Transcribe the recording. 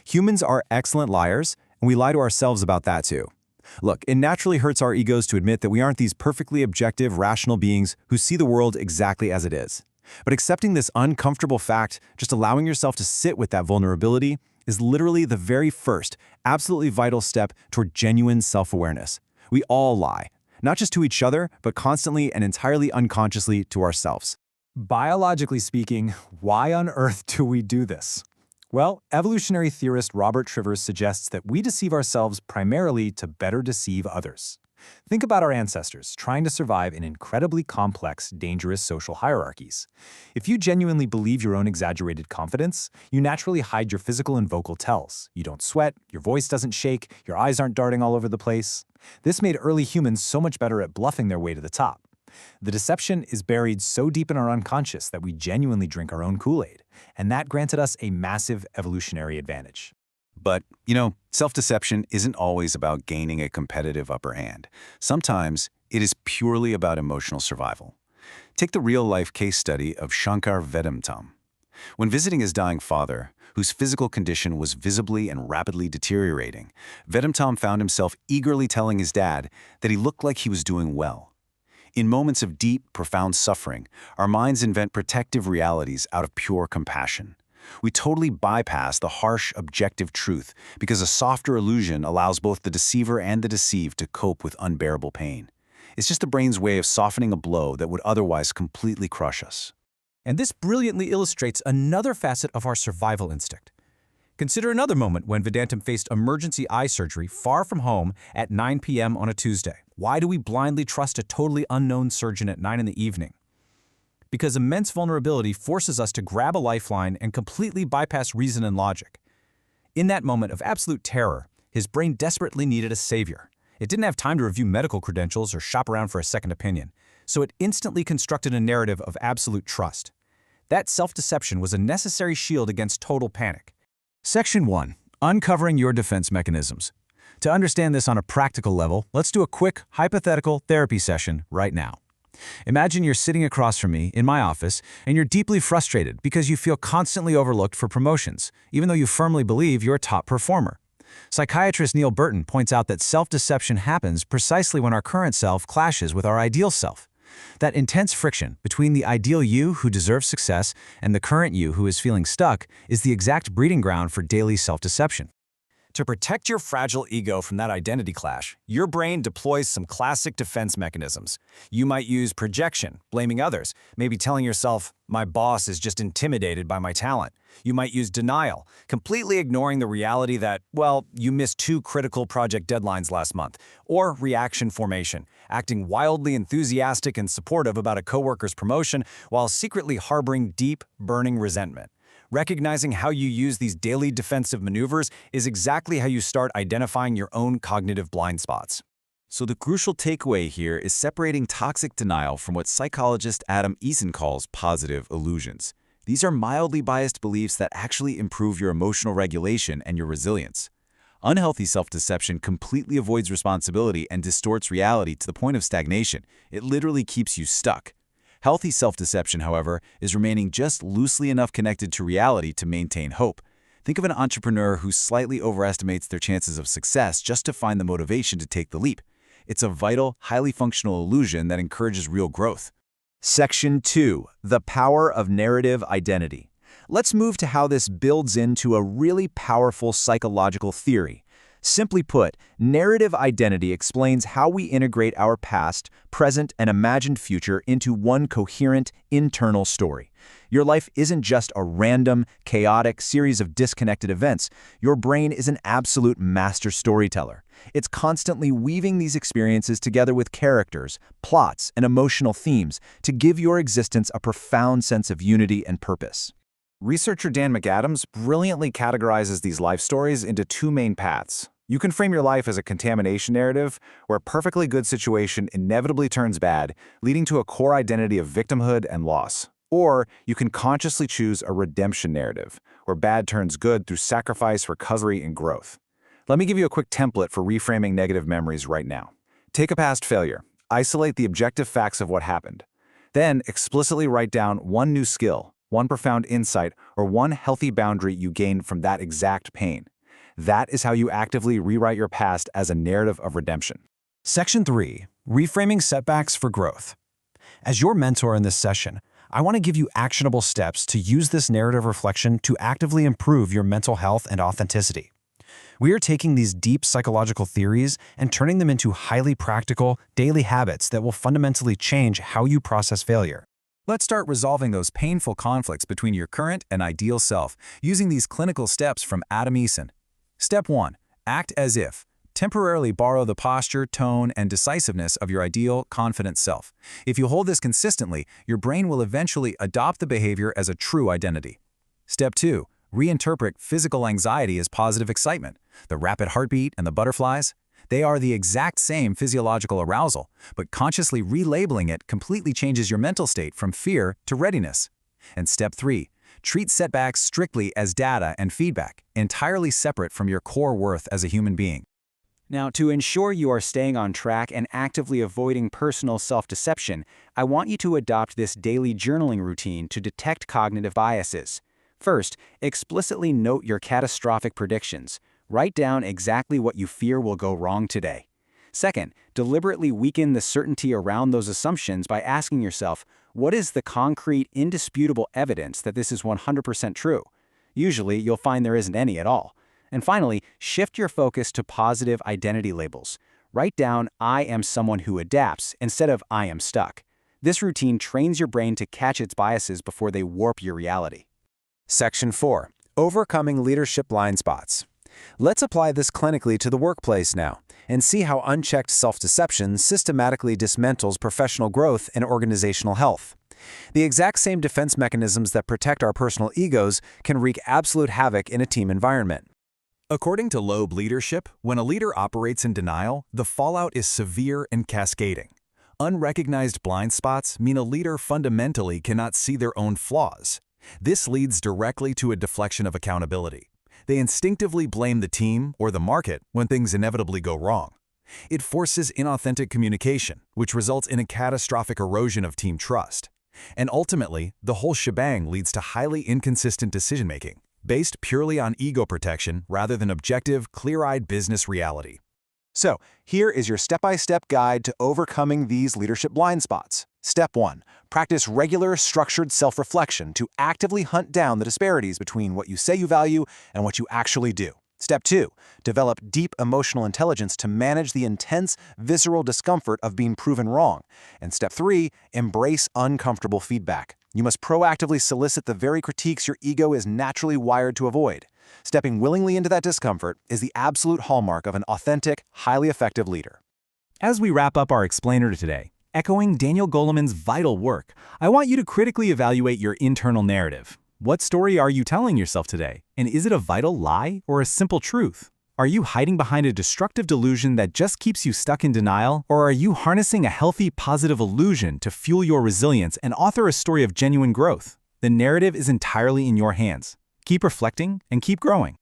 Humans are excellent liars, and we lie to ourselves about that too. Look, it naturally hurts our egos to admit that we aren't these perfectly objective, rational beings who see the world exactly as it is. But accepting this uncomfortable fact, just allowing yourself to sit with that vulnerability, is literally the very first, absolutely vital step toward genuine self-awareness. We all lie, not just to each other, but constantly and entirely unconsciously to ourselves. Biologically speaking, why on earth do we do this? Well, evolutionary theorist Robert Trivers suggests that we deceive ourselves primarily to better deceive others. Think about our ancestors trying to survive in incredibly complex, dangerous social hierarchies. If you genuinely believe your own exaggerated confidence, you naturally hide your physical and vocal tells. You don't sweat, your voice doesn't shake, your eyes aren't darting all over the place. This made early humans so much better at bluffing their way to the top. The deception is buried so deep in our unconscious that we genuinely drink our own Kool-Aid, and that granted us a massive evolutionary advantage. But, self-deception isn't always about gaining a competitive upper hand. Sometimes it is purely about emotional survival. Take the real-life case study of Shankar Vedantam. When visiting his dying father, whose physical condition was visibly and rapidly deteriorating, Vedantam found himself eagerly telling his dad that he looked like he was doing well. In moments of deep, profound suffering, our minds invent protective realities out of pure compassion. We totally bypass the harsh, objective truth because a softer illusion allows both the deceiver and the deceived to cope with unbearable pain. It's just the brain's way of softening a blow that would otherwise completely crush us. And this brilliantly illustrates another facet of our survival instinct. Consider another moment when Vedantam faced emergency eye surgery far from home at 9 p.m. on a Tuesday. Why do we blindly trust a totally unknown surgeon at 9 in the evening? Because immense vulnerability forces us to grab a lifeline and completely bypass reason and logic. In that moment of absolute terror, his brain desperately needed a savior. It didn't have time to review medical credentials or shop around for a second opinion, so it instantly constructed a narrative of absolute trust. That self-deception was a necessary shield against total panic. Section 1. Uncovering your defense mechanisms. To understand this on a practical level, let's do a quick, hypothetical therapy session right now. Imagine you're sitting across from me in my office, and you're deeply frustrated because you feel constantly overlooked for promotions, even though you firmly believe you're a top performer. Psychiatrist Neil Burton points out that self-deception happens precisely when our current self clashes with our ideal self. That intense friction between the ideal you who deserves success and the current you who is feeling stuck is the exact breeding ground for daily self-deception. To protect your fragile ego from that identity clash, your brain deploys some classic defense mechanisms. You might use projection, blaming others, maybe telling yourself, "My boss is just intimidated by my talent." You might use denial, completely ignoring the reality that, you missed 2 critical project deadlines last month. Or reaction formation, acting wildly enthusiastic and supportive about a coworker's promotion while secretly harboring deep, burning resentment. Recognizing how you use these daily defensive maneuvers is exactly how you start identifying your own cognitive blind spots. So the crucial takeaway here is separating toxic denial from what psychologist Adam Eason calls positive illusions. These are mildly biased beliefs that actually improve your emotional regulation and your resilience. Unhealthy self-deception completely avoids responsibility and distorts reality to the point of stagnation. It literally keeps you stuck. Healthy self-deception, however, is remaining just loosely enough connected to reality to maintain hope. Think of an entrepreneur who slightly overestimates their chances of success just to find the motivation to take the leap. It's a vital, highly functional illusion that encourages real growth. Section 2. The power of narrative identity. Let's move to how this builds into a really powerful psychological theory. Simply put, narrative identity explains how we integrate our past, present, and imagined future into one coherent, internal story. Your life isn't just a random, chaotic series of disconnected events. Your brain is an absolute master storyteller. It's constantly weaving these experiences together with characters, plots, and emotional themes to give your existence a profound sense of unity and purpose. Researcher Dan McAdams brilliantly categorizes these life stories into 2 main paths. You can frame your life as a contamination narrative, where a perfectly good situation inevitably turns bad, leading to a core identity of victimhood and loss. Or you can consciously choose a redemption narrative, where bad turns good through sacrifice, recovery, and growth. Let me give you a quick template for reframing negative memories right now. Take a past failure. Isolate the objective facts of what happened. Then explicitly write down one new skill, one profound insight, or one healthy boundary you gained from that exact pain. That is how you actively rewrite your past as a narrative of redemption. Section 3. Reframing setbacks for growth. As your mentor in this session, I want to give you actionable steps to use this narrative reflection to actively improve your mental health and authenticity. We are taking these deep psychological theories and turning them into highly practical, daily habits that will fundamentally change how you process failure. Let's start resolving those painful conflicts between your current and ideal self using these clinical steps from Adam Eason. Step 1. Act as if. Temporarily borrow the posture, tone, and decisiveness of your ideal, confident self. If you hold this consistently, your brain will eventually adopt the behavior as a true identity. Step 2. Reinterpret physical anxiety as positive excitement. The rapid heartbeat and the butterflies, they are the exact same physiological arousal, but consciously relabeling it completely changes your mental state from fear to readiness. And Step 3. Treat setbacks strictly as data and feedback, entirely separate from your core worth as a human being. Now, to ensure you are staying on track and actively avoiding personal self-deception, I want you to adopt this daily journaling routine to detect cognitive biases. First, explicitly note your catastrophic predictions. Write down exactly what you fear will go wrong today. Second, deliberately weaken the certainty around those assumptions by asking yourself, what is the concrete, indisputable evidence that this is 100% true? Usually, you'll find there isn't any at all. And finally, shift your focus to positive identity labels. Write down, I am someone who adapts, instead of I am stuck. This routine trains your brain to catch its biases before they warp your reality. Section 4. Overcoming leadership blind spots. Let's apply this clinically to the workplace now and see how unchecked self-deception systematically dismantles professional growth and organizational health. The exact same defense mechanisms that protect our personal egos can wreak absolute havoc in a team environment. According to Loeb leadership, when a leader operates in denial, the fallout is severe and cascading. Unrecognized blind spots mean a leader fundamentally cannot see their own flaws. This leads directly to a deflection of accountability. They instinctively blame the team or the market when things inevitably go wrong. It forces inauthentic communication, which results in a catastrophic erosion of team trust. And ultimately, the whole shebang leads to highly inconsistent decision-making, based purely on ego protection rather than objective, clear-eyed business reality. So, here is your step-by-step guide to overcoming these leadership blind spots. Step 1. Practice regular, structured self-reflection to actively hunt down the disparities between what you say you value and what you actually do. Step 2. Develop deep emotional intelligence to manage the intense, visceral discomfort of being proven wrong. And Step 3. Embrace uncomfortable feedback. You must proactively solicit the very critiques your ego is naturally wired to avoid. Stepping willingly into that discomfort is the absolute hallmark of an authentic, highly effective leader. As we wrap up our explainer today, echoing Daniel Goleman's vital work, I want you to critically evaluate your internal narrative. What story are you telling yourself today? And is it a vital lie or a simple truth? Are you hiding behind a destructive delusion that just keeps you stuck in denial? Or are you harnessing a healthy, positive illusion to fuel your resilience and author a story of genuine growth? The narrative is entirely in your hands. Keep reflecting and keep growing.